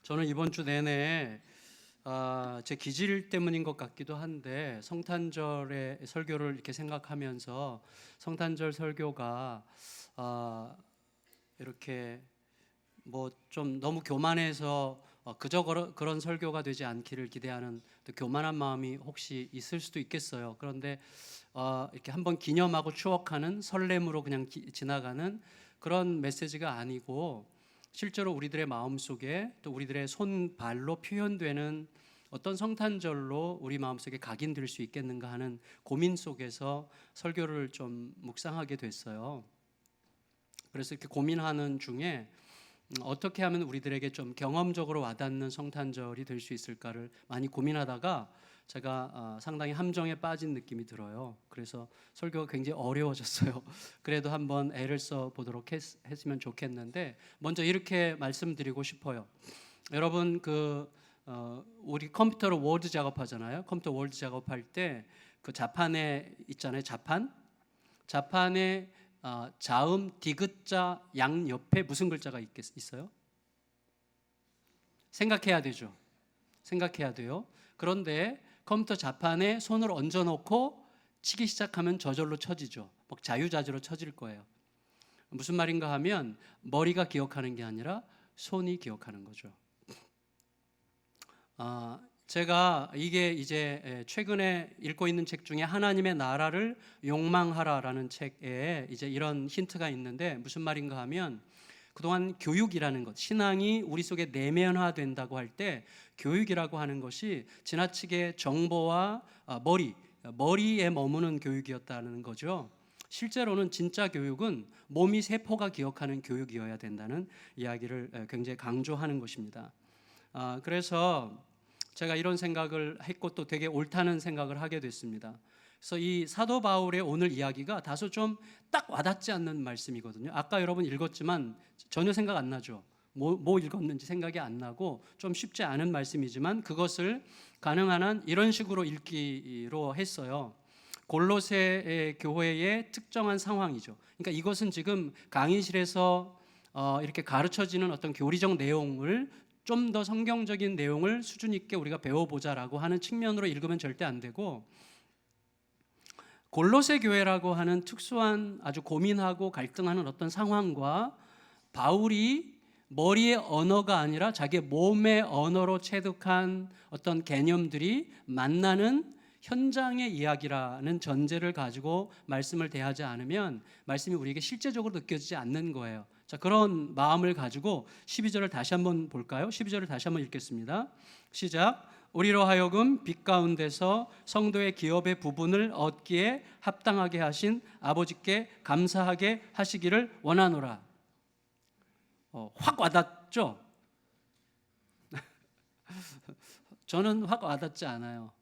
저는 이번 주 내내 제 기질 때문인 것 같기도 한데 성탄절의 설교를 이렇게 생각하면서 성탄절 설교가 이렇게 뭐 좀 너무 교만해서 그저 그런 설교가 되지 않기를 기대하는 또 교만한 마음이 혹시 있을 수도 있겠어요. 그런데 이렇게 한번 기념하고 추억하는 설렘으로 그냥 지나가는 그런 메시지가 아니고 실제로 우리들의 마음속에 또 우리들의 손발로 표현되는 어떤 성탄절로 우리 마음속에 각인될 수 있겠는가 하는 고민 속에서 설교를 좀 묵상하게 됐어요. 그래서 이렇게 고민하는 중에 어떻게 하면 우리들에게 좀 경험적으로 와닿는 성탄절이 될 수 있을까를 많이 고민하다가 제가 상당히 함정에 빠진 느낌이 들어요. 그래서 설교가 굉장히 어려워졌어요. 그래도 한번 애를 써 보도록 했으면 좋겠는데 먼저 이렇게 말씀드리고 싶어요. 여러분 우리 컴퓨터로 워드 작업하잖아요. 컴퓨터 워드 작업할 때 그 자판에 있잖아요. 자판에 자음 디귿자 양 옆에 무슨 글자가 있어요? 생각해야 되죠. 생각해야 돼요. 그런데 컴퓨터 자판에 손을 얹어놓고 치기 시작하면 저절로 쳐지죠. 막 자유자재로 쳐질 거예요. 무슨 말인가 하면 머리가 기억하는 게 아니라 손이 기억하는 거죠. 제가 이게 이제 최근에 읽고 있는 책 중에 하나님의 나라를 욕망하라라는 책에 이제 이런 힌트가 있는데 무슨 말인가 하면 그동안 교육이라는 것, 신앙이 우리 속에 내면화된다고 할 때 교육이라고 하는 것이 지나치게 정보와 머리에 머무는 교육이었다는 거죠. 실제로는 진짜 교육은 몸이 세포가 기억하는 교육이어야 된다는 이야기를 굉장히 강조하는 것입니다. 그래서 제가 이런 생각을 했고 또 되게 옳다는 생각을 하게 됐습니다. 그래서 이 사도 바울의 오늘 이야기가 다소 좀 딱 와닿지 않는 말씀이거든요. 아까 여러분 읽었지만 전혀 생각 안 나죠. 뭐 읽었는지 생각이 안 나고 좀 쉽지 않은 말씀이지만 그것을 가능한 한 이런 식으로 읽기로 했어요. 골로새 교회의 특정한 상황이죠. 그러니까 이것은 지금 강의실에서 이렇게 가르쳐지는 어떤 교리적 내용을 좀 더 성경적인 내용을 수준 있게 우리가 배워보자라고 하는 측면으로 읽으면 절대 안 되고 골로새 교회라고 하는 특수한 아주 고민하고 갈등하는 어떤 상황과 바울이 머리의 언어가 아니라 자기의 몸의 언어로 체득한 어떤 개념들이 만나는 현장의 이야기라는 전제를 가지고 말씀을 대하지 않으면 말씀이 우리에게 실제적으로 느껴지지 않는 거예요. 자, 그런 마음을 가지고 12절을 다시 한번 볼까요? 12절을 다시 한번 읽겠습니다. 시작. 우리로 하여금 빛 가운데서 성도의 기업의 부분을 얻기에 합당하게 하신 아버지께 감사하게 하시기를 원하노라. 확 와닿죠? 저는 확 와닿지 않아요.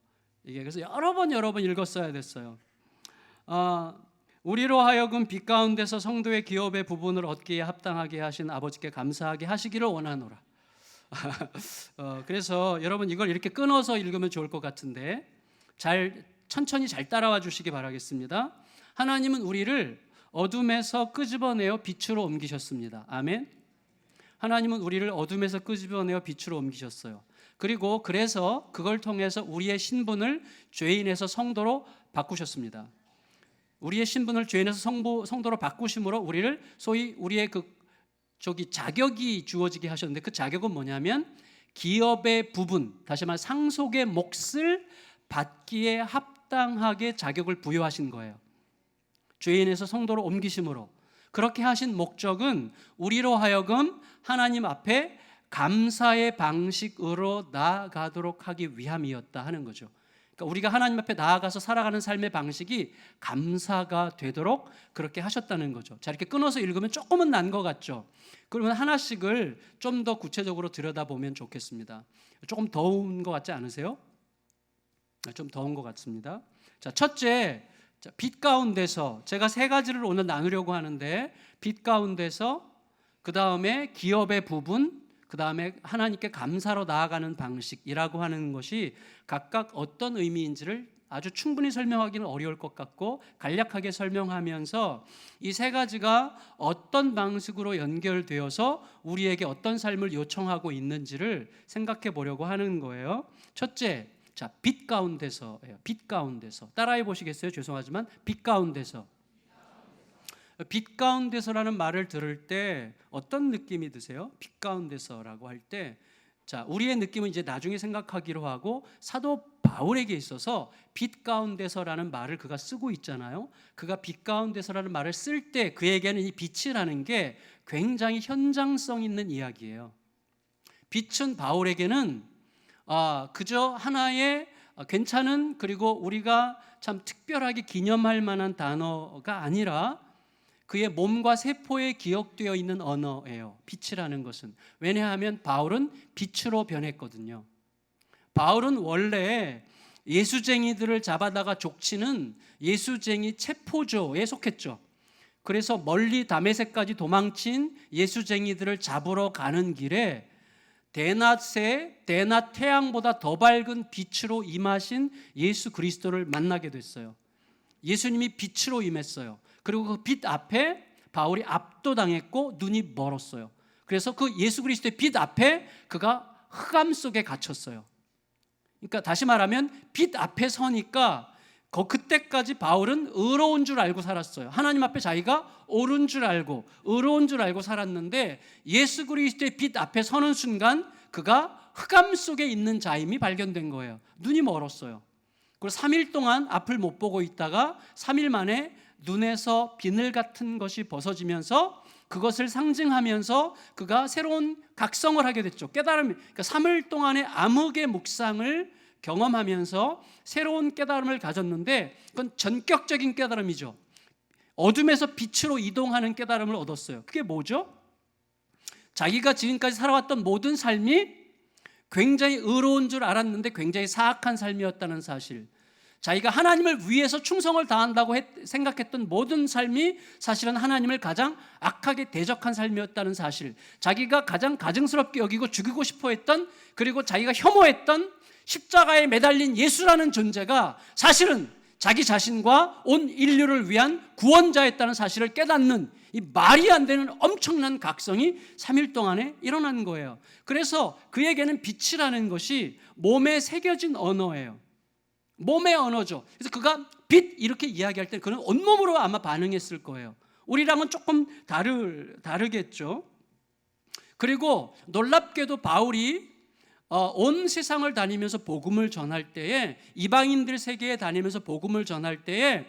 이게 그래서 여러 번 읽었어야 됐어요. 우리로 하여금 빛 가운데서 성도의 기업의 부분을 얻기에 합당하게 하신 아버지께 감사하게 하시기를 원하노라. 그래서 여러분 이걸 이렇게 끊어서 읽으면 좋을 것 같은데 천천히 잘 따라와 주시기 바라겠습니다. 하나님은 우리를 어둠에서 끄집어내어 빛으로 옮기셨습니다. 아멘. 하나님은 우리를 어둠에서 끄집어내어 빛으로 옮기셨어요. 그리고 그래서 그걸 통해서 우리의 신분을 죄인에서 성도로 바꾸셨습니다. 우리의 신분을 죄인에서 성도로 바꾸심으로 우리를 소위 우리의 자격이 주어지게 하셨는데 그 자격은 뭐냐면 기업의 부분, 다시 말해 상속의 몫을 받기에 합당하게 자격을 부여하신 거예요. 죄인에서 성도로 옮기심으로. 그렇게 하신 목적은 우리로 하여금 하나님 앞에 감사의 방식으로 나아가도록 하기 위함이었다 하는 거죠. 그러니까 우리가 하나님 앞에 나아가서 살아가는 삶의 방식이 감사가 되도록 그렇게 하셨다는 거죠. 자, 이렇게 끊어서 읽으면 조금은 난 것 같죠. 그러면 하나씩을 좀 더 구체적으로 들여다보면 좋겠습니다. 조금 더운 것 같지 않으세요? 좀 더운 것 같습니다. 자, 첫째, 빛 가운데서 제가 세 가지를 오늘 나누려고 하는데 빛 가운데서 그 다음에 기업의 부분, 그 다음에 하나님께 감사로 나아가는 방식이라고 하는 것이 각각 어떤 의미인지를 아주 충분히 설명하기는 어려울 것 같고 간략하게 설명하면서 이 세 가지가 어떤 방식으로 연결되어서 우리에게 어떤 삶을 요청하고 있는지를 생각해 보려고 하는 거예요. 첫째, 자, 빛 가운데서예요. 빛 가운데서. 따라해 보시겠어요? 죄송하지만 빛 가운데서. 빛 가운데서라는 말을 들을 때 어떤 느낌이 드세요? 빛 가운데서라고 할 때, 자, 우리의 느낌은 이제 나중에 생각하기로 하고 사도 바울에게 있어서 빛 가운데서라는 말을 그가 쓰고 있잖아요. 그가 빛 가운데서라는 말을 쓸 때 그에게는 이 빛이라는 게 굉장히 현장성 있는 이야기예요. 빛은 바울에게는 그저 하나의 괜찮은, 그리고 우리가 참 특별하게 기념할 만한 단어가 아니라 그의 몸과 세포에 기억되어 있는 언어예요. 빛이라는 것은. 왜냐하면 바울은 빛으로 변했거든요. 바울은 원래 예수쟁이들을 잡아다가 족치는 예수쟁이 체포조에 속했죠. 그래서 멀리 다메섹까지 도망친 예수쟁이들을 잡으러 가는 길에 대낮 태양보다 더 밝은 빛으로 임하신 예수 그리스도를 만나게 됐어요. 예수님이 빛으로 임했어요. 그리고 그 빛 앞에 바울이 압도당했고 눈이 멀었어요. 그래서 그 예수 그리스도의 빛 앞에 그가 흑암 속에 갇혔어요. 그러니까 다시 말하면 빛 앞에 서니까 그때까지 바울은 의로운 줄 알고 살았어요. 하나님 앞에 자기가 옳은 줄 알고 의로운 줄 알고 살았는데 예수 그리스도의 빛 앞에 서는 순간 그가 흑암 속에 있는 자임이 발견된 거예요. 눈이 멀었어요. 그리고 3일 동안 앞을 못 보고 있다가 3일 만에 눈에서 비늘 같은 것이 벗어지면서 그것을 상징하면서 그가 새로운 각성을 하게 됐죠. 깨달음이, 그러니까 3일 동안의 암흑의 묵상을 경험하면서 새로운 깨달음을 가졌는데 그건 전격적인 깨달음이죠. 어둠에서 빛으로 이동하는 깨달음을 얻었어요. 그게 뭐죠? 자기가 지금까지 살아왔던 모든 삶이 굉장히 의로운 줄 알았는데 굉장히 사악한 삶이었다는 사실, 자기가 하나님을 위해서 충성을 다한다고 생각했던 모든 삶이 사실은 하나님을 가장 악하게 대적한 삶이었다는 사실, 자기가 가장 가증스럽게 여기고 죽이고 싶어 했던, 그리고 자기가 혐오했던 십자가에 매달린 예수라는 존재가 사실은 자기 자신과 온 인류를 위한 구원자였다는 사실을 깨닫는 이 말이 안 되는 엄청난 각성이 3일 동안에 일어난 거예요. 그래서 그에게는 빛이라는 것이 몸에 새겨진 언어예요. 몸의 언어죠. 그래서 그가 빛 이렇게 이야기할 때 그는 온몸으로 아마 반응했을 거예요. 우리랑은 조금 다르겠죠. 그리고 놀랍게도 바울이 온 세상을 다니면서 복음을 전할 때에, 이방인들 세계에 다니면서 복음을 전할 때에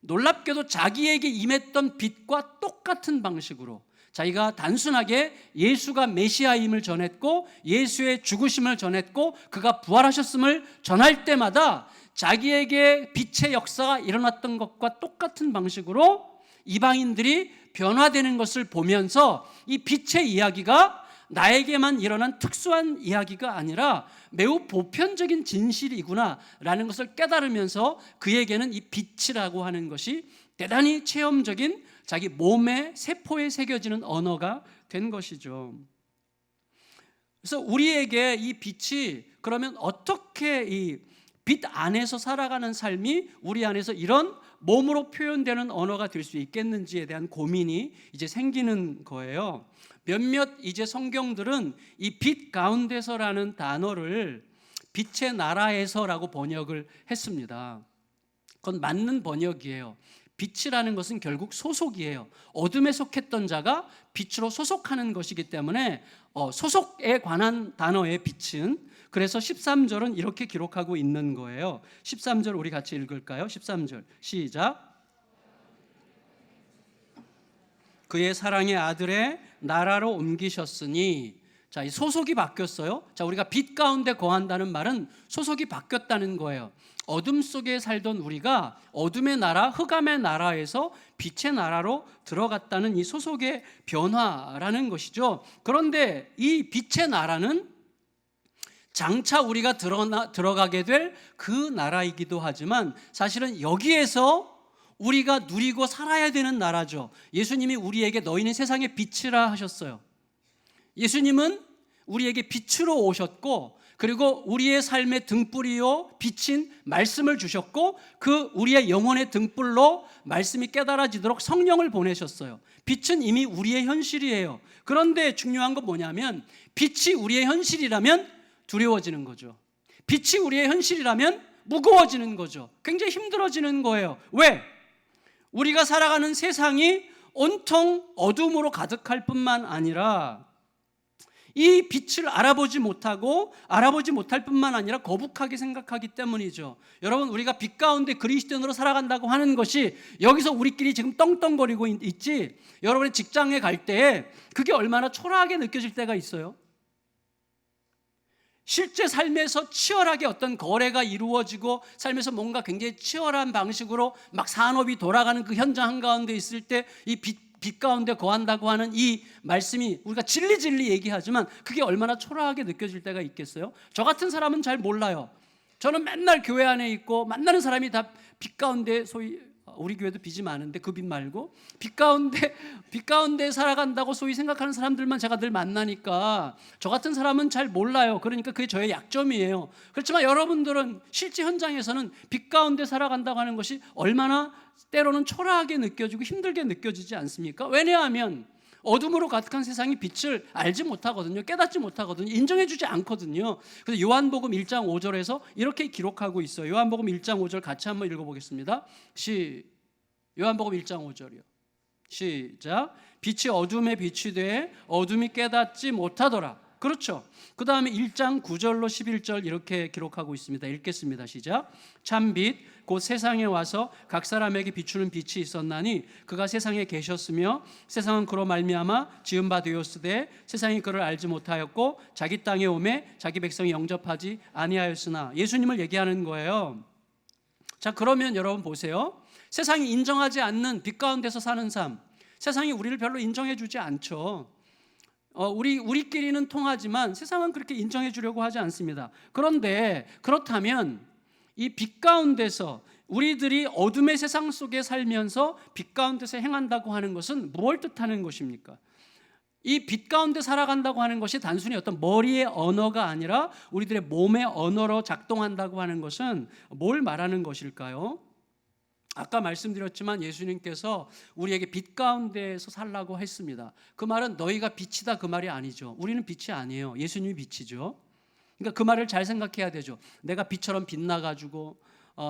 놀랍게도 자기에게 임했던 빛과 똑같은 방식으로 자기가 단순하게 예수가 메시아임을 전했고 예수의 죽으심을 전했고 그가 부활하셨음을 전할 때마다 자기에게 빛의 역사가 일어났던 것과 똑같은 방식으로 이방인들이 변화되는 것을 보면서 이 빛의 이야기가 나에게만 일어난 특수한 이야기가 아니라 매우 보편적인 진실이구나라는 것을 깨달으면서 그에게는 이 빛이라고 하는 것이 대단히 체험적인 자기 몸의 세포에 새겨지는 언어가 된 것이죠. 그래서 우리에게 이 빛이 그러면 어떻게 이 빛 안에서 살아가는 삶이 우리 안에서 이런 몸으로 표현되는 언어가 될 수 있겠는지에 대한 고민이 이제 생기는 거예요. 몇몇 이제 성경들은 이 빛 가운데서라는 단어를 빛의 나라에서라고 번역을 했습니다. 그건 맞는 번역이에요. 빛이라는 것은 결국 소속이에요. 어둠에 속했던 자가 빛으로 소속하는 것이기 때문에 소속에 관한 단어의 빛은, 그래서 13절은 이렇게 기록하고 있는 거예요. 13절 우리 같이 읽을까요? 13절 시작. 그의 사랑의 아들의 나라로 옮기셨으니, 자, 이 소속이 바뀌었어요. 자, 우리가 빛 가운데 거한다는 말은 소속이 바뀌었다는 거예요. 어둠 속에 살던 우리가 어둠의 나라, 흑암의 나라에서 빛의 나라로 들어갔다는 이 소속의 변화라는 것이죠. 그런데 이 빛의 나라는 장차 우리가 들어가게 될 그 나라이기도 하지만 사실은 여기에서 우리가 누리고 살아야 되는 나라죠. 예수님이 우리에게 너희는 세상의 빛이라 하셨어요. 예수님은 우리에게 빛으로 오셨고, 그리고 우리의 삶의 등불이요 빛인 말씀을 주셨고, 그 우리의 영혼의 등불로 말씀이 깨달아지도록 성령을 보내셨어요. 빛은 이미 우리의 현실이에요. 그런데 중요한 건 뭐냐면, 빛이 우리의 현실이라면 두려워지는 거죠. 빛이 우리의 현실이라면 무거워지는 거죠. 굉장히 힘들어지는 거예요. 왜? 우리가 살아가는 세상이 온통 어둠으로 가득할 뿐만 아니라, 이 빛을 알아보지 못할 뿐만 아니라 거북하게 생각하기 때문이죠. 여러분, 우리가 빛 가운데 그리스도인으로 살아간다고 하는 것이 여기서 우리끼리 지금 떵떵거리고 있지, 여러분의 직장에 갈 때 그게 얼마나 초라하게 느껴질 때가 있어요. 실제 삶에서 치열하게 어떤 거래가 이루어지고 삶에서 뭔가 굉장히 치열한 방식으로 막 산업이 돌아가는 그 현장 한가운데 있을 때 이 빛 가운데 거한다고 하는 이 말씀이, 우리가 진리 얘기하지만 그게 얼마나 초라하게 느껴질 때가 있겠어요? 저 같은 사람은 잘 몰라요. 저는 맨날 교회 안에 있고 만나는 사람이 다 빛 가운데, 소위 우리 교회도 빛이 많은데 그 빛 말고 빛 가운데 살아간다고 소위 생각하는 사람들만 제가 늘 만나니까 저 같은 사람은 잘 몰라요. 그러니까 그게 저의 약점이에요. 그렇지만 여러분들은 실제 현장에서는 빛 가운데 살아간다고 하는 것이 얼마나 때로는 초라하게 느껴지고 힘들게 느껴지지 않습니까? 왜냐하면 어둠으로 가득한 세상이 빛을 알지 못하거든요. 깨닫지 못하거든요. 인정해주지 않거든요. 그래서 요한복음 1장 5절에서 이렇게 기록하고 있어요. 요한복음 1장 5절 같이 한번 읽어보겠습니다. 요한복음 1장 5절이요. 시작. 빛이 어둠에 빛이 돼 어둠이 깨닫지 못하더라. 그렇죠. 그 다음에 1장 9절로 11절 이렇게 기록하고 있습니다. 읽겠습니다. 시작. 참빛 곧 세상에 와서 각 사람에게 비추는 빛이 있었나니 그가 세상에 계셨으며 세상은 그로 말미암아 지은 바 되었으되 세상이 그를 알지 못하였고 자기 땅에 오매 자기 백성이 영접하지 아니하였으나, 예수님을 얘기하는 거예요. 자, 그러면 여러분 보세요. 세상이 인정하지 않는 빛 가운데서 사는 삶, 세상이 우리를 별로 인정해 주지 않죠. 우리끼리는 통하지만 세상은 그렇게 인정해 주려고 하지 않습니다. 그런데 그렇다면 이 빛 가운데서 우리들이 어둠의 세상 속에 살면서 빛 가운데서 행한다고 하는 것은 무엇을 뜻하는 것입니까? 이 빛 가운데 살아간다고 하는 것이 단순히 어떤 머리의 언어가 아니라 우리들의 몸의 언어로 작동한다고 하는 것은 뭘 말하는 것일까요? 아까 말씀드렸지만 예수님께서 우리에게 빛 가운데서 살라고 했습니다. 그 말은 너희가 빛이다 그 말이 아니죠. 우리는 빛이 아니에요. 예수님이 빛이죠. 그러니까 그 말을 잘 생각해야 되죠. 내가 빛처럼 빛나가지고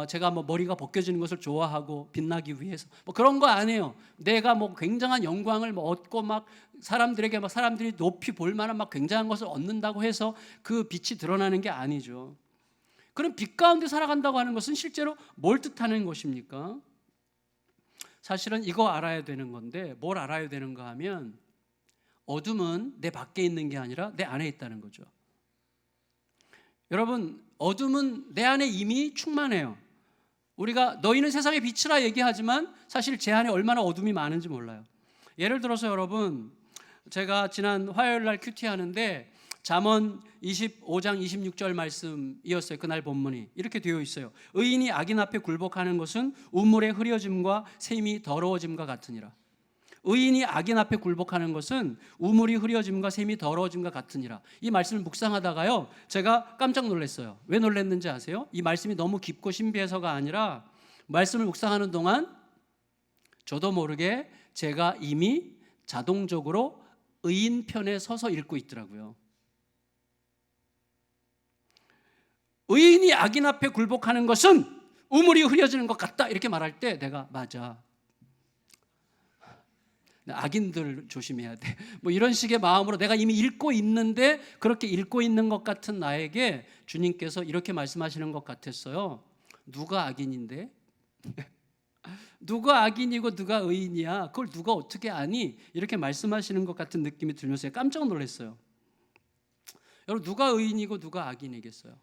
제가 뭐 머리가 벗겨지는 것을 좋아하고 빛나기 위해서 뭐 그런 거 아니에요. 내가 뭐 굉장한 영광을 뭐 얻고 막 사람들에게 막 사람들이 높이 볼 만한 막 굉장한 것을 얻는다고 해서 그 빛이 드러나는 게 아니죠. 그럼 빛 가운데 살아간다고 하는 것은 실제로 뭘 뜻하는 것입니까? 사실은 이거 알아야 되는 건데, 뭘 알아야 되는가 하면 어둠은 내 밖에 있는 게 아니라 내 안에 있다는 거죠. 여러분, 어둠은 내 안에 이미 충만해요. 우리가 너희는 세상의 빛이라 얘기하지만 사실 제 안에 얼마나 어둠이 많은지 몰라요. 예를 들어서 여러분, 제가 지난 화요일 날 큐티 하는데 잠언 25장 26절 말씀이었어요. 그날 본문이 이렇게 되어 있어요. 의인이 악인 앞에 굴복하는 것은 우물의 흐려짐과 샘이 더러워짐과 같으니라. 의인이 악인 앞에 굴복하는 것은 우물이 흐려짐과 샘이 더러워짐과 같으니라. 이 말씀을 묵상하다가요, 제가 깜짝 놀랐어요. 왜 놀랐는지 아세요? 이 말씀이 너무 깊고 신비해서가 아니라 말씀을 묵상하는 동안 저도 모르게 제가 이미 자동적으로 의인 편에 서서 읽고 있더라고요. 의인이 악인 앞에 굴복하는 것은 우물이 흐려지는 것 같다 이렇게 말할 때 내가 맞아, 악인들 조심해야 돼, 뭐 이런 식의 마음으로 내가 이미 읽고 있는데, 그렇게 읽고 있는 것 같은 나에게 주님께서 이렇게 말씀하시는 것 같았어요. 누가 악인인데? 누가 악인이고 누가 의인이야? 그걸 누가 어떻게 아니? 이렇게 말씀하시는 것 같은 느낌이 들면서 깜짝 놀랐어요. 여러분, 누가 의인이고 누가 악인이겠어요?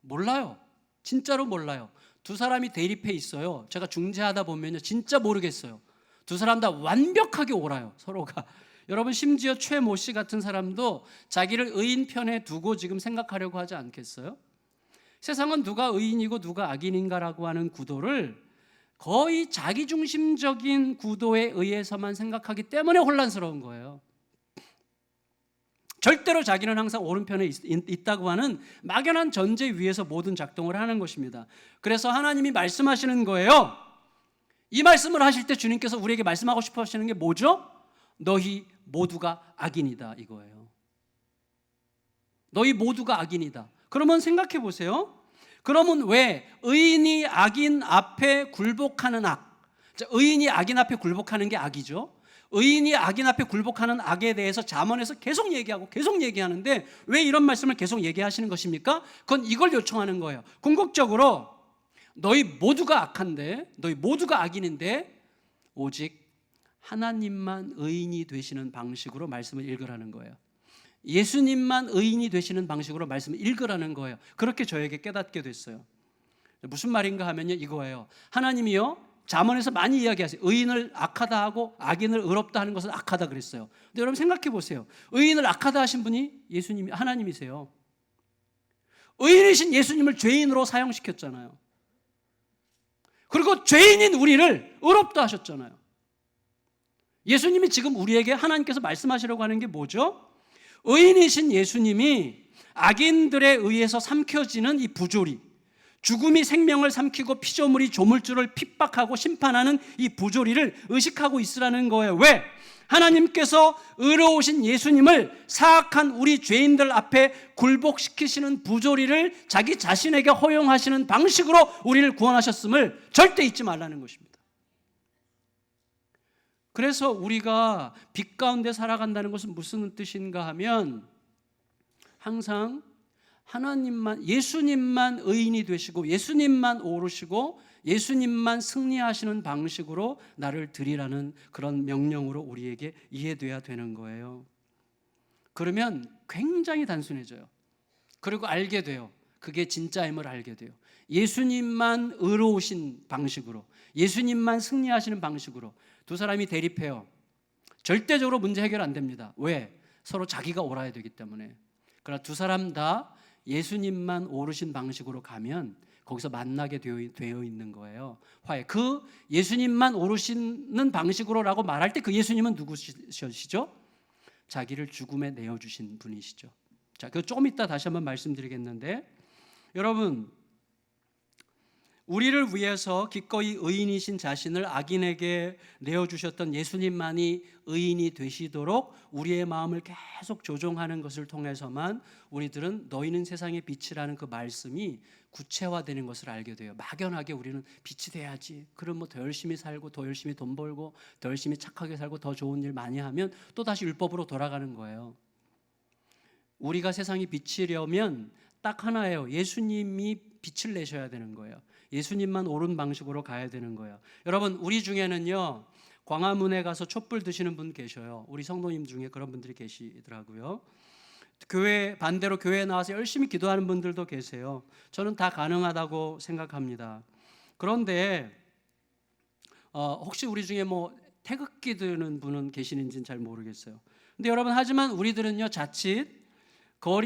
몰라요. 진짜로 몰라요. 두 사람이 대립해 있어요. 제가 중재하다 보면요, 진짜 모르겠어요. 두 사람 다 완벽하게 옳아요, 서로가. 여러분, 심지어 최모 씨 같은 사람도 자기를 의인 편에 두고 지금 생각하려고 하지 않겠어요? 세상은 누가 의인이고 누가 악인인가라고 하는 구도를 거의 자기중심적인 구도에 의해서만 생각하기 때문에 혼란스러운 거예요. 절대로 자기는 항상 오른편에 있다고 하는 막연한 전제 위에서 모든 작동을 하는 것입니다. 그래서 하나님이 말씀하시는 거예요. 이 말씀을 하실 때 주님께서 우리에게 말씀하고 싶어 하시는 게 뭐죠? 너희 모두가 악인이다 이거예요. 너희 모두가 악인이다. 그러면 생각해 보세요. 그러면 왜 의인이 악인 앞에 굴복하는 악, 의인이 악인 앞에 굴복하는 게 악이죠. 의인이 악인 앞에 굴복하는 악에 대해서 잠언에서 계속 얘기하고 계속 얘기하는데 왜 이런 말씀을 계속 얘기하시는 것입니까? 그건 이걸 요청하는 거예요. 궁극적으로 너희 모두가 악한데, 너희 모두가 악인인데 오직 하나님만 의인이 되시는 방식으로 말씀을 읽으라는 거예요. 예수님만 의인이 되시는 방식으로 말씀을 읽으라는 거예요. 그렇게 저에게 깨닫게 됐어요. 무슨 말인가 하면요, 이거예요. 하나님이요, 잠언에서 많이 이야기하세요. 의인을 악하다 하고 악인을 의롭다 하는 것은 악하다 그랬어요. 근데 여러분 생각해 보세요. 의인을 악하다 하신 분이 예수님이, 하나님이세요. 의인이신 예수님을 죄인으로 사용시켰잖아요. 그리고 죄인인 우리를 의롭다 하셨잖아요. 예수님이 지금 우리에게 하나님께서 말씀하시려고 하는 게 뭐죠? 의인이신 예수님이 악인들에 의해서 삼켜지는 이 부조리, 죽음이 생명을 삼키고 피조물이 조물주를 핍박하고 심판하는 이 부조리를 의식하고 있으라는 거예요. 왜? 하나님께서 의로우신 예수님을 사악한 우리 죄인들 앞에 굴복시키시는 부조리를 자기 자신에게 허용하시는 방식으로 우리를 구원하셨음을 절대 잊지 말라는 것입니다. 그래서 우리가 빛 가운데 살아간다는 것은 무슨 뜻인가 하면 항상 하나님만, 예수님만 의인이 되시고 예수님만 오르시고 예수님만 승리하시는 방식으로 나를 드리라는 그런 명령으로 우리에게 이해돼야 되는 거예요. 그러면 굉장히 단순해져요. 그리고 알게 돼요. 그게 진짜임을 알게 돼요. 예수님만 의로우신 방식으로, 예수님만 승리하시는 방식으로 두 사람이 대립해요. 절대적으로 문제 해결 안 됩니다. 왜? 서로 자기가 옳아야 되기 때문에. 그러나 두 사람 다 예수님만 오르신 방식으로 가면 거기서 만나게 되어 있는 거예요. 화해. 그 예수님만 오르시는 방식으로라고 말할 때 그 예수님은 누구시죠? 자기를 죽음에 내어주신 분이시죠. 자, 그거 조금 이따 다시 한번 말씀드리겠는데, 여러분, 우리를 위해서 기꺼이 의인이신 자신을 악인에게 내어주셨던 예수님만이 의인이 되시도록 우리의 마음을 계속 조종하는 것을 통해서만 우리들은 너희는 세상의 빛이라는 그 말씀이 구체화되는 것을 알게 돼요. 막연하게 우리는 빛이 돼야지, 그럼 뭐 더 열심히 살고 더 열심히 돈 벌고 더 열심히 착하게 살고 더 좋은 일 많이 하면 또 다시 율법으로 돌아가는 거예요. 우리가 세상이 빛이려면 딱 하나예요. 예수님이 빛을 내셔야 되는 거예요. 예수님만 옳은 방식으로 가야 되는 거예요. 여러분, 우리 중에는요, 광화문에 가서 촛불 드시는 분 계셔요. 우리 성도님 중에 그런 분들이 계시더라고요. 반대로 교회에 나와서 열심히 기도하는 분들도 계세요. 저는 다 가능하다고 생각합니다. 그런데 혹시 우리 중에 뭐 태극기 드는 분은 계시는지는 잘 모르겠어요. 근데 여러분, 하지만 우리들은요, 자칫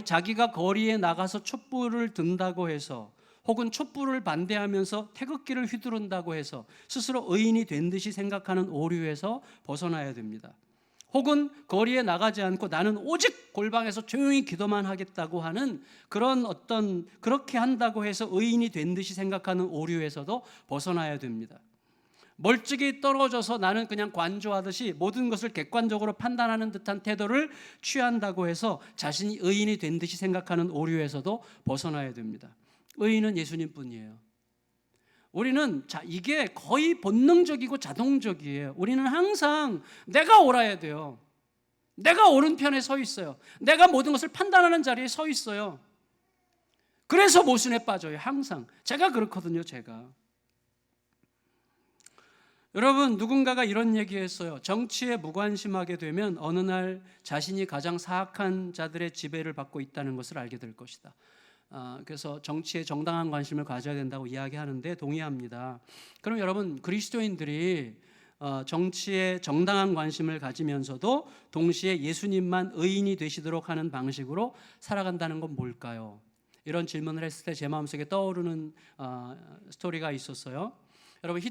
자기가 거리에 나가서 촛불을 든다고 해서 혹은 촛불을 반대하면서 태극기를 휘두른다고 해서 스스로 의인이 된 듯이 생각하는 오류에서 벗어나야 됩니다. 혹은 거리에 나가지 않고 나는 오직 골방에서 조용히 기도만 하겠다고 하는 그렇게 한다고 해서 의인이 된 듯이 생각하는 오류에서도 벗어나야 됩니다. 멀찍이 떨어져서 나는 그냥 관조하듯이 모든 것을 객관적으로 판단하는 듯한 태도를 취한다고 해서 자신이 의인이 된 듯이 생각하는 오류에서도 벗어나야 됩니다. 의인은 예수님뿐이에요. 우리는 이게 거의 본능적이고 자동적이에요. 우리는 항상 내가 옳아야 돼요. 내가 옳은 편에 서 있어요. 내가 모든 것을 판단하는 자리에 서 있어요. 그래서 모순에 빠져요. 항상. 제가 그렇거든요. 제가. 여러분, 누군가가 이런 얘기했어요. 정치에 무관심하게 되면 어느 날 자신이 가장 사악한 자들의 지배를 받고 있다는 것을 알게 될 것이다. 그래서 정치에 정당한 관심을 가져야 된다고 이야기하는데 동의합니다. 그럼 여러분, 그리스도인들이 정치에 정당한 관심을 가지면서도 동시에 예수님만 의인이 되시도록 하는 방식으로 살아간다는 건 뭘까요? 이런 질문을 했을 때 제 마음속에 떠오르는 스토리가 있었어요. 여러분,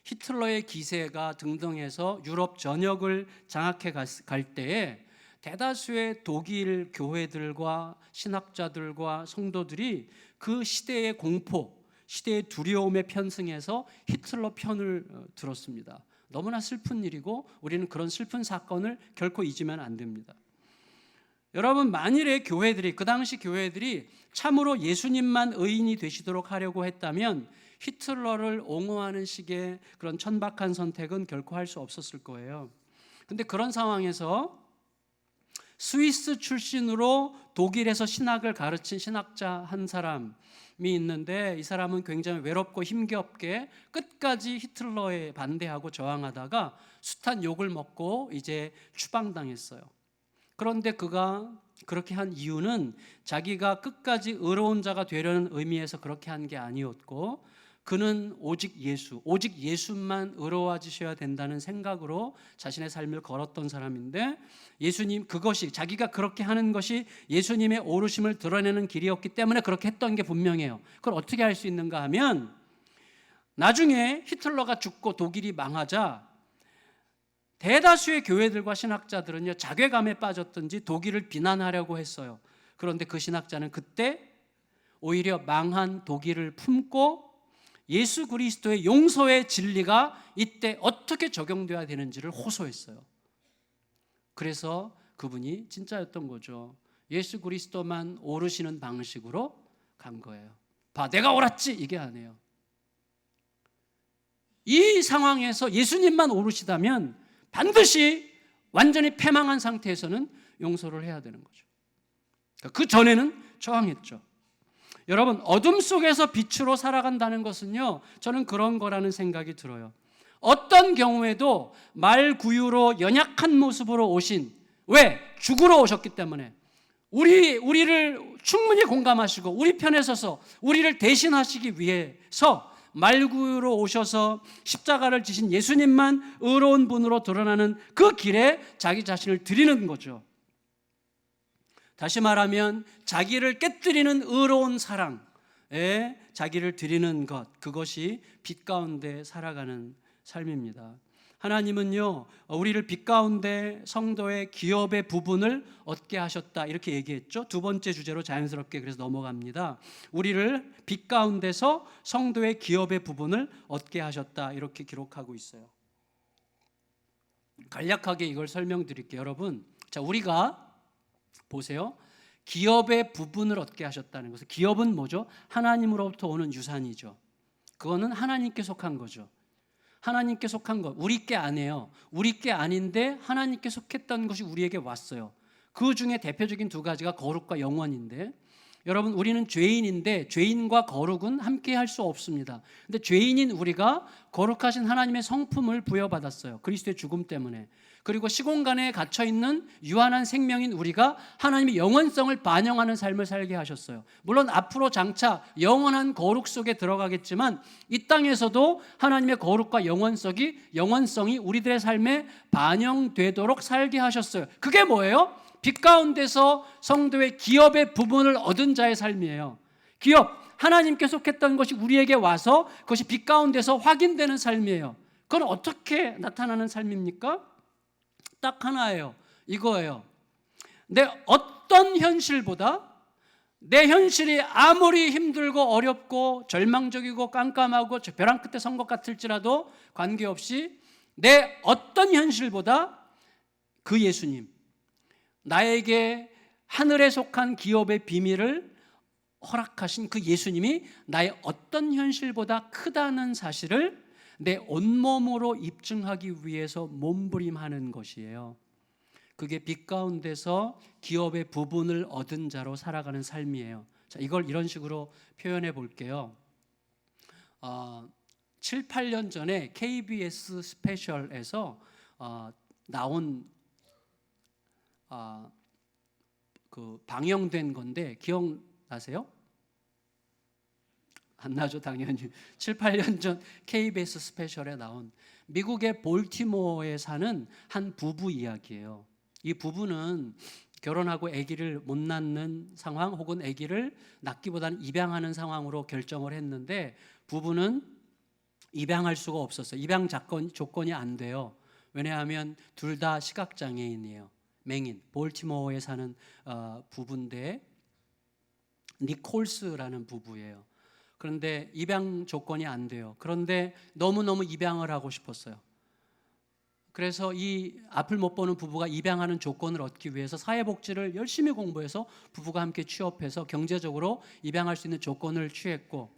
히틀러의 기세가 등등해서 유럽 전역을 장악해 갈 때에 대다수의 독일 교회들과 신학자들과 성도들이 그 시대의 공포, 시대의 두려움에 편승해서 히틀러 편을 들었습니다. 너무나 슬픈 일이고 우리는 그런 슬픈 사건을 결코 잊으면 안 됩니다. 여러분, 만일에 교회들이, 그 당시 교회들이 참으로 예수님만 의인이 되시도록 하려고 했다면 히틀러를 옹호하는 식의 그런 천박한 선택은 결코 할 수 없었을 거예요. 근데 그런 상황에서 스위스 출신으로 독일에서 신학을 가르친 신학자 한 사람이 있는데, 이 사람은 굉장히 외롭고 힘겹게 끝까지 히틀러에 반대하고 저항하다가 숱한 욕을 먹고 이제 추방당했어요. 그런데 그가 그렇게 한 이유는 자기가 끝까지 의로운 자가 되려는 의미에서 그렇게 한 게 아니었고, 그는 오직 예수만 의로워지셔야 된다는 생각으로 자신의 삶을 걸었던 사람인데, 예수님, 그것이, 자기가 그렇게 하는 것이 예수님의 오르심을 드러내는 길이었기 때문에 그렇게 했던 게 분명해요. 그걸 어떻게 할 수 있는가 하면, 나중에 히틀러가 죽고 독일이 망하자 대다수의 교회들과 신학자들은요, 자괴감에 빠졌든지 독일을 비난하려고 했어요. 그런데 그 신학자는 그때 오히려 망한 독일을 품고 예수 그리스도의 용서의 진리가 이때 어떻게 적용돼야 되는지를 호소했어요. 그래서 그분이 진짜였던 거죠. 예수 그리스도만 오르시는 방식으로 간 거예요. 봐, 내가 옳았지, 이게 아니에요. 이 상황에서 예수님만 오르시다면 반드시 완전히 패망한 상태에서는 용서를 해야 되는 거죠. 그 전에는 저항했죠. 여러분, 어둠 속에서 빛으로 살아간다는 것은요, 저는 그런 거라는 생각이 들어요. 어떤 경우에도 말구유로 연약한 모습으로 오신, 왜? 죽으러 오셨기 때문에, 우리를 충분히 공감하시고 우리 편에 서서 우리를 대신하시기 위해서 말구유로 오셔서 십자가를 지신 예수님만 의로운 분으로 드러나는 그 길에 자기 자신을 드리는 거죠. 다시 말하면 자기를 깨뜨리는 의로운 사랑에 자기를 드리는 것, 그것이 빛 가운데 살아가는 삶입니다. 하나님은요, 우리를 빛 가운데 성도의 기업의 부분을 얻게 하셨다, 이렇게 얘기했죠. 두 번째 주제로 자연스럽게 그래서 넘어갑니다. 우리를 빛 가운데서 성도의 기업의 부분을 얻게 하셨다, 이렇게 기록하고 있어요. 간략하게 이걸 설명드릴게요. 여러분, 자, 우리가 보세요. 기업의 부분을 얻게 하셨다는 것은, 기업은 뭐죠? 하나님으로부터 오는 유산이죠. 그거는 하나님께 속한 거죠. 하나님께 속한 것, 우리 게 아니에요. 우리 게 아닌데 하나님께 속했던 것이 우리에게 왔어요. 그 중에 대표적인 두 가지가 거룩과 영원인데, 여러분, 우리는 죄인인데 죄인과 거룩은 함께 할 수 없습니다. 근데 죄인인 우리가 거룩하신 하나님의 성품을 부여받았어요. 그리스도의 죽음 때문에. 그리고 시공간에 갇혀있는 유한한 생명인 우리가 하나님의 영원성을 반영하는 삶을 살게 하셨어요. 물론 앞으로 장차 영원한 거룩 속에 들어가겠지만 이 땅에서도 하나님의 거룩과 영원성이 우리들의 삶에 반영되도록 살게 하셨어요. 그게 뭐예요? 빛 가운데서 성도의 기업의 부분을 얻은 자의 삶이에요. 기업, 하나님께 속했던 것이 우리에게 와서 그것이 빛 가운데서 확인되는 삶이에요. 그건 어떻게 나타나는 삶입니까? 딱 하나예요. 이거예요. 내 어떤 현실보다, 내 현실이 아무리 힘들고 어렵고 절망적이고 깜깜하고 벼랑 끝에 선 것 같을지라도 관계없이 내 어떤 현실보다 그 예수님, 나에게 하늘에 속한 기업의 비밀을 허락하신 그 예수님이 나의 어떤 현실보다 크다는 사실을 내 온몸으로 입증하기 위해서 몸부림하는 것이에요. 그게 빛 가운데서 기업의 부분을 얻은 자로 살아가는 삶이에요. 자, 이걸 이런 식으로 표현해 볼게요. 7, 8년 전에 KBS 스페셜에서 나온 그 방영된 건데 기억나세요? 안 나죠, 당연히. 7, 8년 전 KBS 스페셜에 나온 미국의 볼티모어에 사는 한 부부 이야기예요. 이 부부는 결혼하고 아기를 못 낳는 상황, 혹은 아기를 낳기보다는 입양하는 상황으로 결정을 했는데, 부부는 입양할 수가 없었어요. 입양 조건이 안 돼요. 왜냐하면 둘 다 시각장애인이에요. 맹인, 볼티모어에 사는 부부인데 니콜스라는 부부예요. 그런데 입양 조건이 안 돼요. 그런데 너무너무 입양을 하고 싶었어요. 그래서 이 앞을 못 보는 부부가 입양하는 조건을 얻기 위해서 사회복지를 열심히 공부해서 부부가 함께 취업해서 경제적으로 입양할 수 있는 조건을 취했고,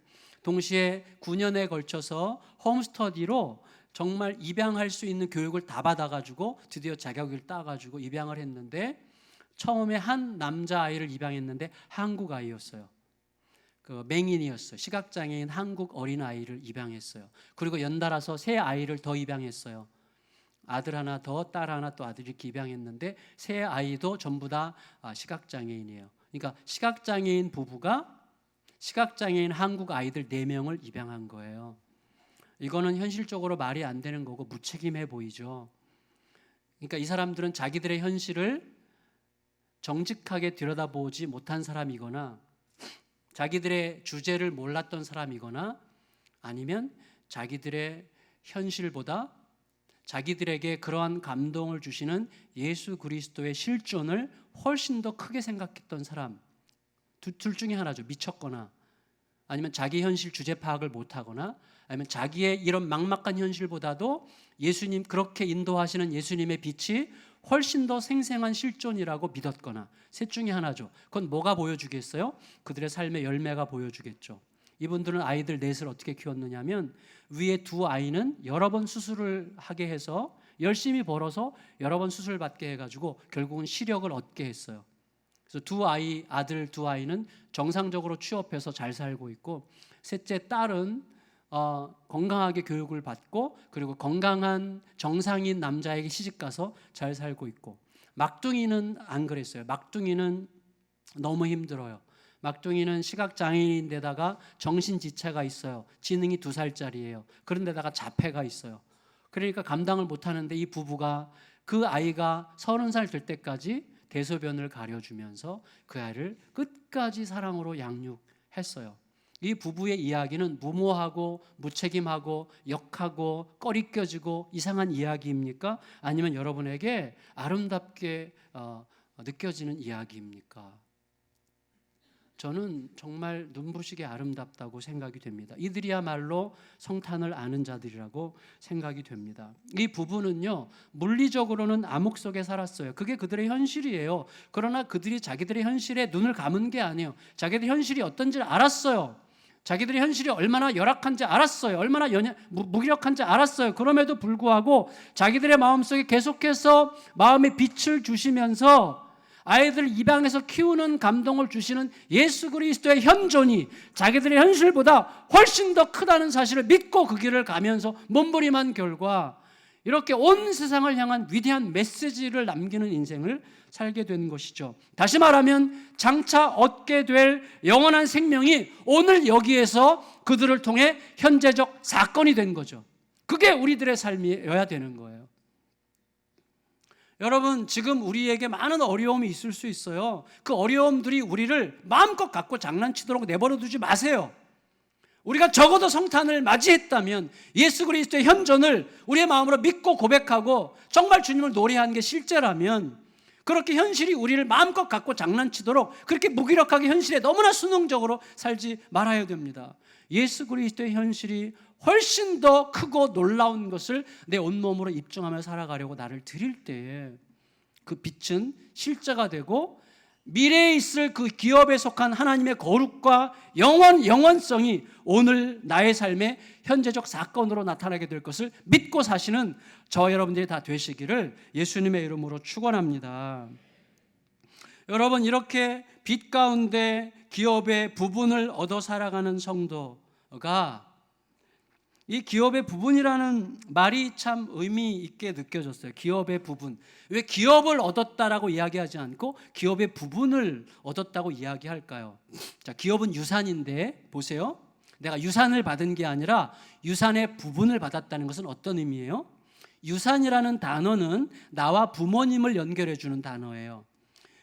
동시에 9년에 걸쳐서 홈스터디로 정말 입양할 수 있는 교육을 다 받아가지고 드디어 자격을 따가지고 입양을 했는데, 처음에 한 남자아이를 입양했는데 한국 아이였어요. 그 맹인이었어요. 시각장애인 한국 어린아이를 입양했어요. 그리고 연달아서 세 아이를 더 입양했어요. 아들 하나 더, 딸 하나, 또 아들 이렇게 입양했는데 세 아이도 전부 다 시각장애인이에요. 그러니까 시각장애인 부부가 시각장애인 한국 아이들 4명을 입양한 거예요. 이거는 현실적으로 말이 안 되는 거고 무책임해 보이죠. 그러니까 이 사람들은 자기들의 현실을 정직하게 들여다보지 못한 사람이거나 자기들의 주제를 몰랐던 사람이거나 아니면 자기들의 현실보다 자기들에게 그러한 감동을 주시는 예수 그리스도의 실존을 훨씬 더 크게 생각했던 사람, 둘 중에 하나죠. 미쳤거나 아니면 자기 현실 주제 파악을 못하거나 아니면 자기의 이런 막막한 현실보다도 예수님, 그렇게 인도하시는 예수님의 빛이 훨씬 더 생생한 실존이라고 믿었거나, 셋 중에 하나죠. 그건 뭐가 보여주겠어요? 그들의 삶의 열매가 보여주겠죠. 이분들은 아이들 넷을 어떻게 키웠느냐면, 위에 2 아이는 여러 번 수술을 하게 해서 열심히 벌어서 여러 번 수술 받게 해가지고 결국은 시력을 얻게 했어요. 그래서 2 아이, 아들 2 아이는 정상적으로 취업해서 잘 살고 있고, 셋째 딸은 건강하게 교육을 받고 그리고 건강한 정상인 남자에게 시집가서 잘 살고 있고, 막둥이는 안 그랬어요. 막둥이는 너무 힘들어요. 막둥이는 시각장애인인데다가 정신지체가 있어요. 지능이 2살짜리예요. 그런데다가 자폐가 있어요. 그러니까 감당을 못하는데 이 부부가 그 아이가 30살 될 때까지 대소변을 가려주면서 그 아이를 끝까지 사랑으로 양육했어요. 이 부부의 이야기는 무모하고 무책임하고 역하고 꺼리껴지고 이상한 이야기입니까? 아니면 여러분에게 아름답게 느껴지는 이야기입니까? 저는 정말 눈부시게 아름답다고 생각이 됩니다. 이들이야말로 성탄을 아는 자들이라고 생각이 됩니다. 이 부부는요, 물리적으로는 암흑 속에 살았어요. 그게 그들의 현실이에요. 그러나 그들이 자기들의 현실에 눈을 감은 게 아니에요. 자기들 현실이 어떤지를 알았어요. 자기들의 현실이 얼마나 열악한지 알았어요. 얼마나 무기력한지 알았어요. 그럼에도 불구하고 자기들의 마음속에 계속해서 마음의 빛을 주시면서 아이들 입양해서 키우는 감동을 주시는 예수 그리스도의 현존이 자기들의 현실보다 훨씬 더 크다는 사실을 믿고 그 길을 가면서 몸부림한 결과 이렇게 온 세상을 향한 위대한 메시지를 남기는 인생을 살게 된 것이죠. 다시 말하면 장차 얻게 될 영원한 생명이 오늘 여기에서 그들을 통해 현재적 사건이 된 거죠. 그게 우리들의 삶이어야 되는 거예요. 여러분, 지금 우리에게 많은 어려움이 있을 수 있어요. 그 어려움들이 우리를 마음껏 갖고 장난치도록 내버려 두지 마세요. 우리가 적어도 성탄을 맞이했다면 예수 그리스도의 현존을 우리의 마음으로 믿고 고백하고 정말 주님을 노래하는 게 실제라면, 그렇게 현실이 우리를 마음껏 갖고 장난치도록 그렇게 무기력하게 현실에 너무나 순응적으로 살지 말아야 됩니다. 예수 그리스도의 현실이 훨씬 더 크고 놀라운 것을 내 온몸으로 입증하며 살아가려고 나를 드릴 때에 그 빛은 실제가 되고 미래에 있을 그 기업에 속한 하나님의 거룩과 영원성이 오늘 나의 삶의 현재적 사건으로 나타나게 될 것을 믿고 사시는 저 여러분들이 다 되시기를 예수님의 이름으로 축원합니다. 여러분, 이렇게 빛 가운데 기업의 부분을 얻어 살아가는 성도가, 이 기업의 부분이라는 말이 참 의미 있게 느껴졌어요. 기업의 부분. 왜 기업을 얻었다라고 이야기하지 않고 기업의 부분을 얻었다고 이야기할까요? 자, 기업은 유산인데 보세요. 내가 유산을 받은 게 아니라 유산의 부분을 받았다는 것은 어떤 의미예요? 유산이라는 단어는 나와 부모님을 연결해 주는 단어예요.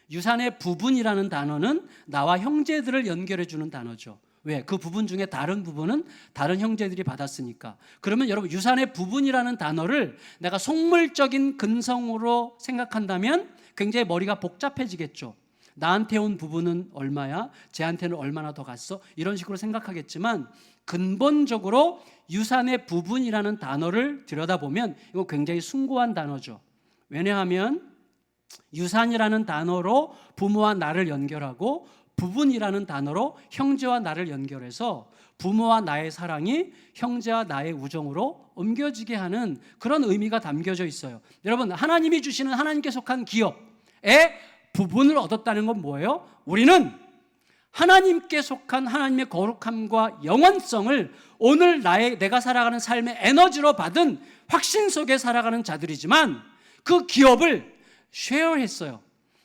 유산의 부분이라는 단어는 나와 형제들을 연결해 주는 단어죠. 왜? 그 부분 중에 다른 부분은 다른 형제들이 받았으니까. 그러면 여러분, 유산의 부분이라는 단어를 내가 속물적인 근성으로 생각한다면 굉장히 머리가 복잡해지겠죠. 나한테 온 부분은 얼마야? 쟤한테는 얼마나 더 갔어? 이런 식으로 생각하겠지만 근본적으로 유산의 부분이라는 단어를 들여다보면 이거 굉장히 숭고한 단어죠. 왜냐하면 유산이라는 단어로 부모와 나를 연결하고 부분이라는 단어로 형제와 나를 연결해서 부모와 나의 사랑이 형제와 나의 우정으로 옮겨지게 하는 그런 의미가 담겨져 있어요. 여러분, 하나님이 주시는 하나님께 속한 기업의 부분을 얻었다는 건 뭐예요? 우리는 하나님께 속한 하나님의 거룩함과 영원성을 오늘 내가 살아가는 삶의 에너지로 받은 확신 속에 살아가는 자들이지만 그 기업을 쉐어했어요.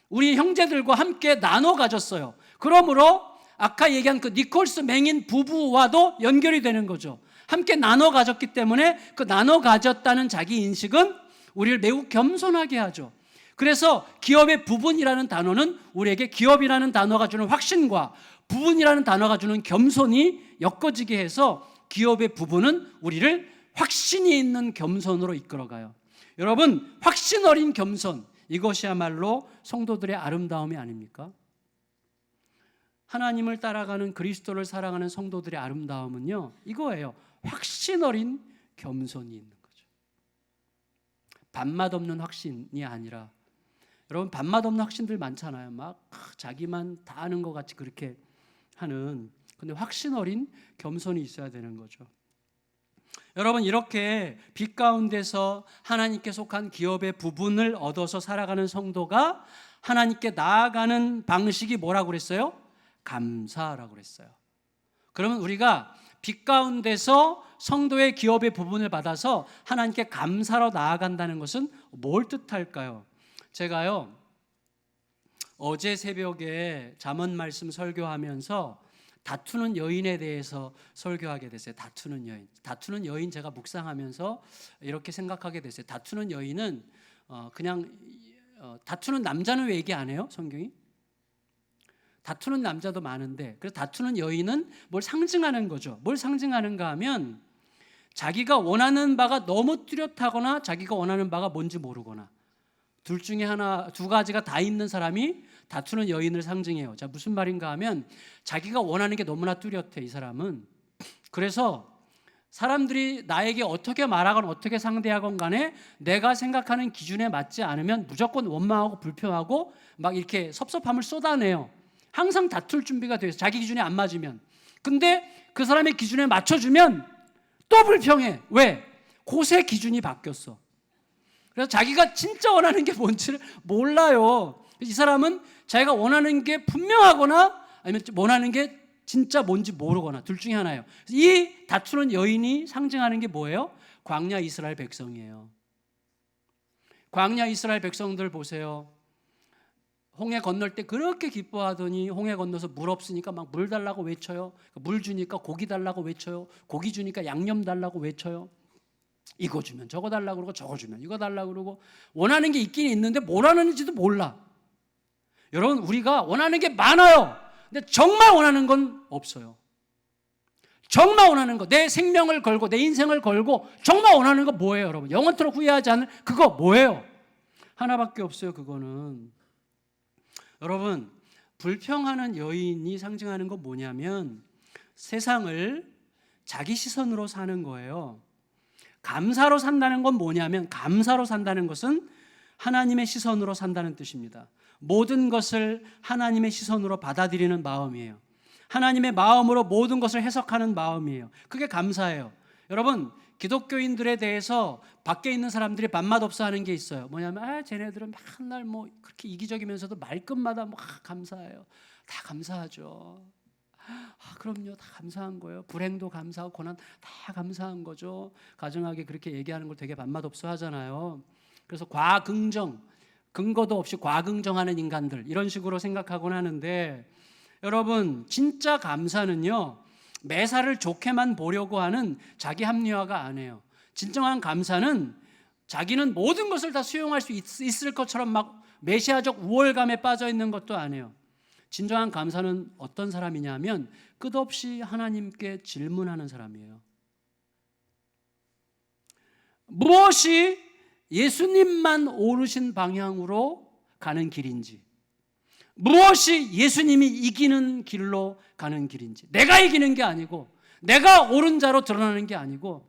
우리 형제들과 함께 나눠 가졌어요. 그러므로 아까 얘기한 그 니콜스 맹인 부부와도 연결이 되는 거죠. 함께 나눠 가졌기 때문에 그 나눠 가졌다는 자기 인식은 우리를 매우 겸손하게 하죠. 그래서 기업의 부분이라는 단어는 우리에게 기업이라는 단어가 주는 확신과 부분이라는 단어가 주는 겸손이 엮어지게 해서 기업의 부분은 우리를 확신이 있는 겸손으로 이끌어가요. 여러분, 확신 어린 겸손, 이것이야말로 성도들의 아름다움이 아닙니까? 하나님을 따라가는 그리스도를 살아가는 성도들의 아름다움은요, 이거예요. 확신 어린 겸손이 있는 거죠. 밥맛 없는 확신이 아니라, 여러분, 밥맛 없는 확신들 많잖아요. 막 자기만 다 아는 것 같이 그렇게 하는. 근데 확신 어린 겸손이 있어야 되는 거죠. 여러분, 이렇게 빛 가운데서 하나님께 속한 기업의 부분을 얻어서 살아가는 성도가 하나님께 나아가는 방식이 뭐라고 그랬어요? 감사라고 그랬어요. 그러면 우리가 빛 가운데서 성도의 기업의 부분을 받아서 하나님께 감사로 나아간다는 것은 뭘 뜻할까요? 제가요, 어제 새벽에 잠언 말씀 설교하면서 다투는 여인에 대해서 설교하게 됐어요. 다투는 여인 제가 묵상하면서 이렇게 생각하게 됐어요. 다투는 여인은 그냥 다투는 남자는 왜 얘기 안 해요? 성경이? 다투는 남자도 많은데, 그래서 다투는 여인은 뭘 상징하는 거죠. 뭘 상징하는가 하면 자기가 원하는 바가 너무 뚜렷하거나 자기가 원하는 바가 뭔지 모르거나 둘 중에 하나, 두 가지가 다 있는 사람이 다투는 여인을 상징해요. 자, 무슨 말인가 하면 자기가 원하는 게 너무나 뚜렷해, 이 사람은. 그래서 사람들이 나에게 어떻게 말하건 어떻게 상대하건 간에 내가 생각하는 기준에 맞지 않으면 무조건 원망하고 불평하고 막 이렇게 섭섭함을 쏟아내요. 항상 다툴 준비가 되어 있어요. 자기 기준에 안 맞으면. 근데 그 사람의 기준에 맞춰주면 또 불평해. 왜? 그새 기준이 바뀌었어. 그래서 자기가 진짜 원하는 게 뭔지를 몰라요. 이 사람은 자기가 원하는 게 분명하거나 아니면 원하는 게 진짜 뭔지 모르거나 둘 중에 하나예요. 이 다투는 여인이 상징하는 게 뭐예요? 광야 이스라엘 백성이에요. 광야 이스라엘 백성들 보세요. 홍해 건널 때 그렇게 기뻐하더니 홍해 건너서 물 없으니까 막 물 달라고 외쳐요. 물 주니까 고기 달라고 외쳐요. 고기 주니까 양념 달라고 외쳐요. 이거 주면 저거 달라고 그러고 저거 주면 이거 달라고 그러고 원하는 게 있긴 있는데 뭘 하는지도 몰라. 여러분, 우리가 원하는 게 많아요. 근데 정말 원하는 건 없어요. 정말 원하는 거, 내 생명을 걸고 내 인생을 걸고 정말 원하는 거 뭐예요, 여러분? 영원토록 후회하지 않을 그거 뭐예요? 하나밖에 없어요. 그거는 여러분, 불평하는 여인이 상징하는 건 뭐냐면 세상을 자기 시선으로 사는 거예요. 감사로 산다는 건 뭐냐면 감사로 산다는 것은 하나님의 시선으로 산다는 뜻입니다. 모든 것을 하나님의 시선으로 받아들이는 마음이에요. 하나님의 마음으로 모든 것을 해석하는 마음이에요. 그게 감사예요. 여러분, 기독교인들에 대해서 밖에 있는 사람들이 밥맛 없어 하는 게 있어요. 뭐냐면 쟤네들은 맨날 뭐 그렇게 이기적이면서도 말끝마다 뭐 감사해요. 다 감사하죠. 그럼요, 다 감사한 거예요. 불행도 감사하고 고난 다 감사한 거죠. 가정하게 그렇게 얘기하는 걸 되게 밥맛 없어 하잖아요. 그래서 과긍정, 근거도 없이 과긍정하는 인간들 이런 식으로 생각하곤 하는데, 여러분, 진짜 감사는요 매사를 좋게만 보려고 하는 자기 합리화가 아니에요. 진정한 감사는 자기는 모든 것을 다 수용할 수 있을 것처럼 막 메시아적 우월감에 빠져 있는 것도 아니에요. 진정한 감사는 어떤 사람이냐면 끝없이 하나님께 질문하는 사람이에요. 무엇이 예수님만 오르신 방향으로 가는 길인지, 무엇이 예수님이 이기는 길로 가는 길인지, 내가 이기는 게 아니고, 내가 옳은 자로 드러나는 게 아니고,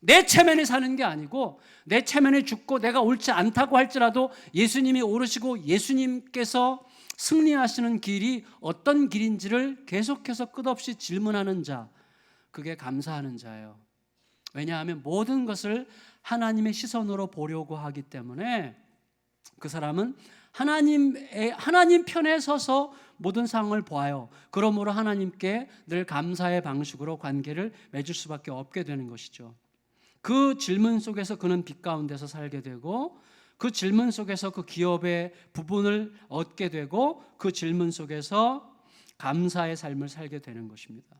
내 체면에 사는 게 아니고, 내 체면에 죽고 내가 옳지 않다고 할지라도 예수님이 오르시고 예수님께서 승리하시는 길이 어떤 길인지를 계속해서 끝없이 질문하는 자, 그게 감사하는 자예요. 왜냐하면 모든 것을 하나님의 시선으로 보려고 하기 때문에 그 사람은 하나님 편에 서서 모든 상황을 보아요. 그러므로 하나님께 늘 감사의 방식으로 관계를 맺을 수밖에 없게 되는 것이죠. 그 질문 속에서 그는 빛 가운데서 살게 되고, 그 질문 속에서 그 기업의 부분을 얻게 되고, 그 질문 속에서 감사의 삶을 살게 되는 것입니다.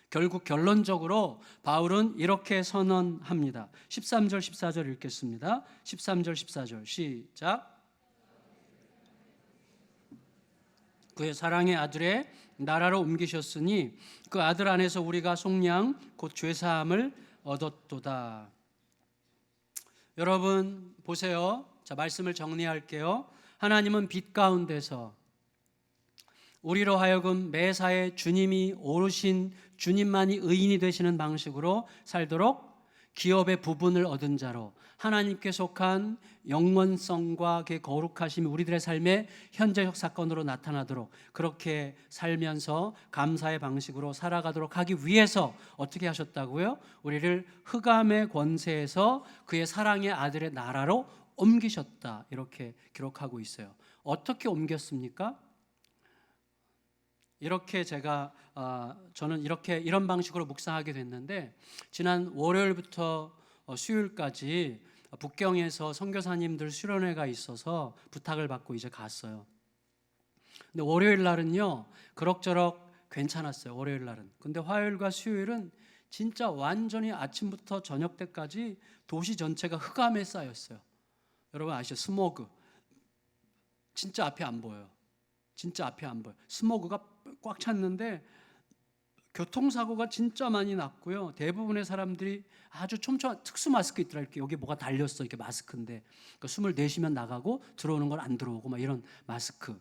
결국 결론적으로 바울은 이렇게 선언합니다. 13절 14절 읽겠습니다. 13절 14절 시작. 그의 사랑의 아들의 나라로 옮기셨으니 그 아들 안에서 우리가 속량 곧 죄사함을 얻었도다. 여러분 보세요. 자, 말씀을 정리할게요. 하나님은 빛 가운데서 우리로 하여금 매사에 주님이 오르신 주님만이 의인이 되시는 방식으로 살도록 기업의 부분을 얻은 자로 하나님께 속한 영원성과 그 거룩하심이 우리들의 삶의 현재적 사건으로 나타나도록 그렇게 살면서 감사의 방식으로 살아가도록 하기 위해서 어떻게 하셨다고요? 우리를 흑암의 권세에서 그의 사랑의 아들의 나라로 옮기셨다, 이렇게 기록하고 있어요. 어떻게 옮겼습니까? 이렇게 저는 이런 방식으로 묵상하게 됐는데, 지난 월요일부터 수요일까지 북경에서 선교사님들 수련회가 있어서 부탁을 받고 이제 갔어요. 근데 월요일 날은요 그럭저럭 괜찮았어요. 월요일 날은. 근데 화요일과 수요일은 진짜 완전히 아침부터 저녁 때까지 도시 전체가 흑암에 쌓였어요. 여러분 아시죠? 스모그. 진짜 앞이 안 보여요. 진짜 앞이 안 보여요. 스모그가 꽉 찼는데 교통사고가 진짜 많이 났고요. 대부분의 사람들이 아주 촘촘한 특수 마스크 있더라. 이렇게 여기 뭐가 달렸어. 이렇게 마스크인데 그러니까 숨을 내쉬면 나가고 들어오는 건 안 들어오고 막 이런 마스크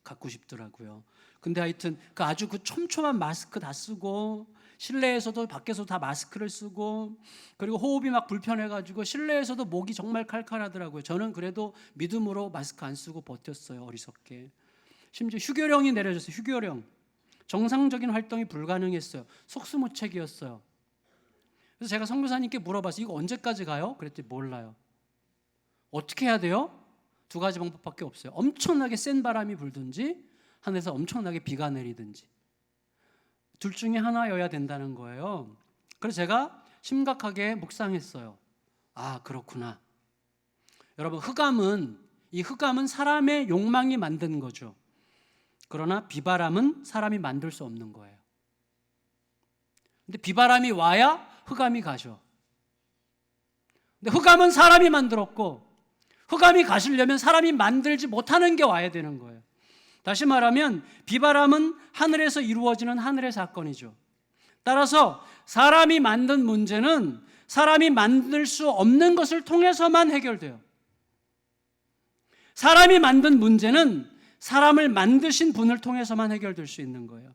갖고 싶더라고요. 근데 하여튼 아주 그 촘촘한 마스크 다 쓰고 실내에서도 밖에서도 다 마스크를 쓰고, 그리고 호흡이 막 불편해가지고 실내에서도 목이 정말 칼칼하더라고요. 저는 그래도 믿음으로 마스크 안 쓰고 버텼어요. 어리석게. 심지어 휴교령이 내려졌어요. 휴교령. 정상적인 활동이 불가능했어요. 속수무책이었어요. 그래서 제가 선교사님께 물어봤어요. 이거 언제까지 가요? 그랬더니 몰라요. 어떻게 해야 돼요? 두 가지 방법밖에 없어요. 엄청나게 센 바람이 불든지 하늘에서 엄청나게 비가 내리든지, 둘 중에 하나여야 된다는 거예요. 그래서 제가 심각하게 묵상했어요. 아, 그렇구나. 여러분, 이 흑암은 사람의 욕망이 만든 거죠. 그러나 비바람은 사람이 만들 수 없는 거예요. 근데 비바람이 와야 흑암이 가죠. 근데 흑암은 사람이 만들었고, 흑암이 가시려면 사람이 만들지 못하는 게 와야 되는 거예요. 다시 말하면 비바람은 하늘에서 이루어지는 하늘의 사건이죠. 따라서 사람이 만든 문제는 사람이 만들 수 없는 것을 통해서만 해결돼요. 사람이 만든 문제는 사람을 만드신 분을 통해서만 해결될 수 있는 거예요.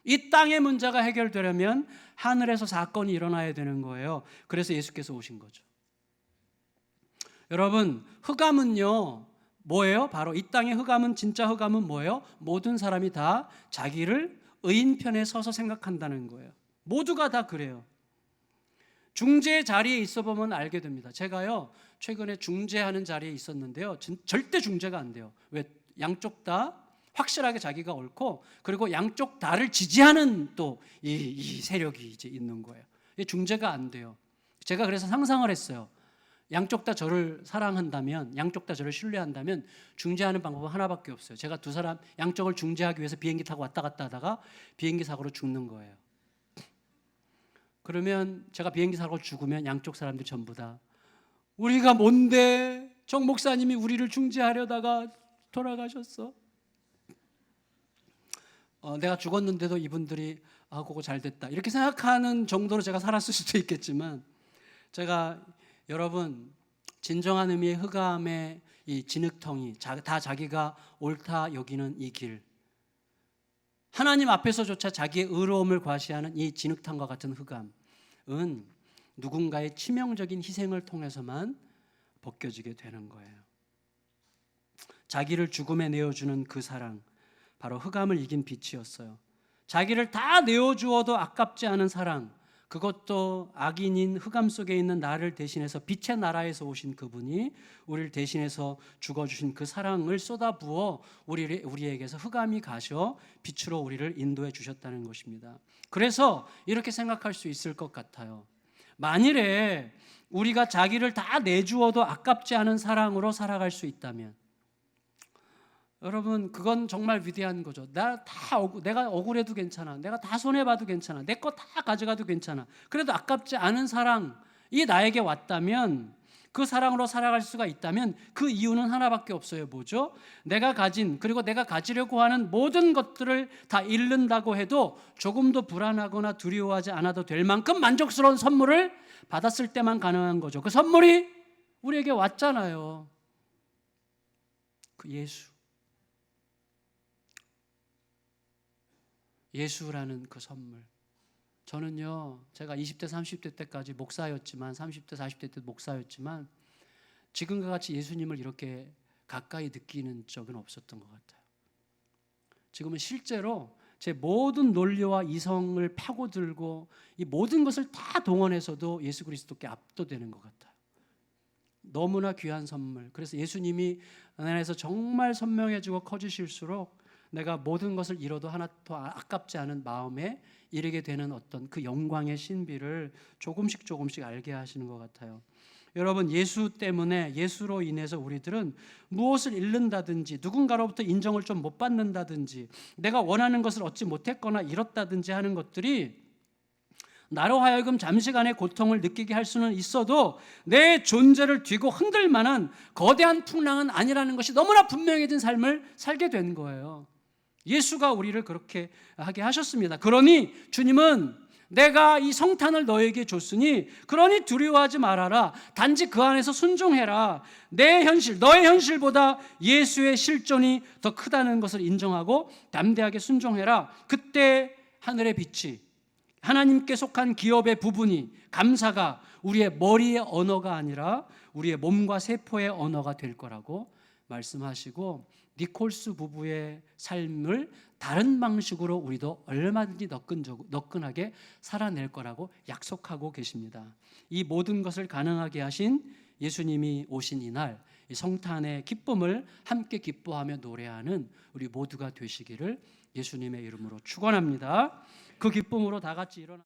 이 땅의 문제가 해결되려면 하늘에서 사건이 일어나야 되는 거예요. 그래서 예수께서 오신 거죠. 여러분, 흑암은요 뭐예요? 바로 이 땅의 흑암은, 진짜 흑암은 뭐예요? 모든 사람이 다 자기를 의인 편에 서서 생각한다는 거예요. 모두가 다 그래요. 중재 자리에 있어 보면 알게 됩니다. 제가요 최근에 중재하는 자리에 있었는데요, 절대 중재가 안 돼요. 왜? 양쪽 다 확실하게 자기가 옳고, 그리고 양쪽 다를 지지하는 또 이 세력이 이제 있는 거예요. 중재가 안 돼요. 제가 그래서 상상을 했어요. 양쪽 다 저를 사랑한다면, 양쪽 다 저를 신뢰한다면 중재하는 방법은 하나밖에 없어요. 제가 두 사람 양쪽을 중재하기 위해서 비행기 타고 왔다 갔다 하다가 비행기 사고로 죽는 거예요. 그러면 제가 비행기 사고로 죽으면 양쪽 사람들 전부 다 우리가 뭔데 정 목사님이 우리를 중재하려다가 돌아가셨어. 내가 죽었는데도 이분들이 그거 잘 됐다 이렇게 생각하는 정도로 제가 살았을 수도 있겠지만, 제가 여러분 진정한 의미의 흑암에 이 진흙텅이, 다 자기가 옳다 여기는 이 길, 하나님 앞에서조차 자기의 의로움을 과시하는 이 진흙탕과 같은 흑암은 누군가의 치명적인 희생을 통해서만 벗겨지게 되는 거예요. 자기를 죽음에 내어주는 그 사랑, 바로 흑암을 이긴 빛이었어요. 자기를 다 내어주어도 아깝지 않은 사랑, 그것도 악인인 흑암 속에 있는 나를 대신해서 빛의 나라에서 오신 그분이 우리를 대신해서 죽어주신 그 사랑을 쏟아부어 우리에게서 흑암이 가셔 빛으로 우리를 인도해 주셨다는 것입니다. 그래서 이렇게 생각할 수 있을 것 같아요. 만일에 우리가 자기를 다 내주어도 아깝지 않은 사랑으로 살아갈 수 있다면, 여러분, 그건 정말 위대한 거죠. 내가 억울해도 괜찮아, 내가 다 손해봐도 괜찮아, 내 거 다 가져가도 괜찮아, 그래도 아깝지 않은 사랑이 나에게 왔다면, 그 사랑으로 살아갈 수가 있다면 그 이유는 하나밖에 없어요. 뭐죠? 내가 가진, 그리고 내가 가지려고 하는 모든 것들을 다 잃는다고 해도 조금도 불안하거나 두려워하지 않아도 될 만큼 만족스러운 선물을 받았을 때만 가능한 거죠. 그 선물이 우리에게 왔잖아요. 그 예수라는 그 선물. 저는요, 제가 20대 30대 때까지 목사였지만, 30대 40대 때 목사였지만, 지금과 같이 예수님을 이렇게 가까이 느끼는 적은 없었던 것 같아요. 지금은 실제로 제 모든 논리와 이성을 파고들고 이 모든 것을 다 동원해서도 예수 그리스도께 압도되는 것 같아요. 너무나 귀한 선물. 그래서 예수님이 내 안에서 정말 선명해지고 커지실수록 내가 모든 것을 잃어도 하나 더 아깝지 않은 마음에 이르게 되는 어떤 그 영광의 신비를 조금씩 알게 하시는 것 같아요. 여러분, 예수 때문에, 예수로 인해서 우리들은 무엇을 잃는다든지, 누군가로부터 인정을 좀 못 받는다든지, 내가 원하는 것을 얻지 못했거나 잃었다든지 하는 것들이 나로 하여금 잠시간의 고통을 느끼게 할 수는 있어도 내 존재를 뒤고 흔들 만한 거대한 풍랑은 아니라는 것이 너무나 분명해진 삶을 살게 된 거예요. 예수가 우리를 그렇게 하게 하셨습니다. 그러니 주님은 내가 이 성탄을 너에게 줬으니 그러니 두려워하지 말아라. 단지 그 안에서 순종해라. 내 현실, 너의 현실보다 예수의 실존이 더 크다는 것을 인정하고 담대하게 순종해라. 그때 하늘의 빛이, 하나님께 속한 기업의 부분이, 감사가 우리의 머리의 언어가 아니라 우리의 몸과 세포의 언어가 될 거라고 말씀하시고, 니콜스 부부의 삶을 다른 방식으로 우리도 얼마든지 너끈하게 살아낼 거라고 약속하고 계십니다. 이 모든 것을 가능하게 하신 예수님이 오신 이날, 이 성탄의 기쁨을 함께 기뻐하며 노래하는 우리 모두가 되시기를 예수님의 이름으로 축원합니다. 그 기쁨으로 다 같이 일어나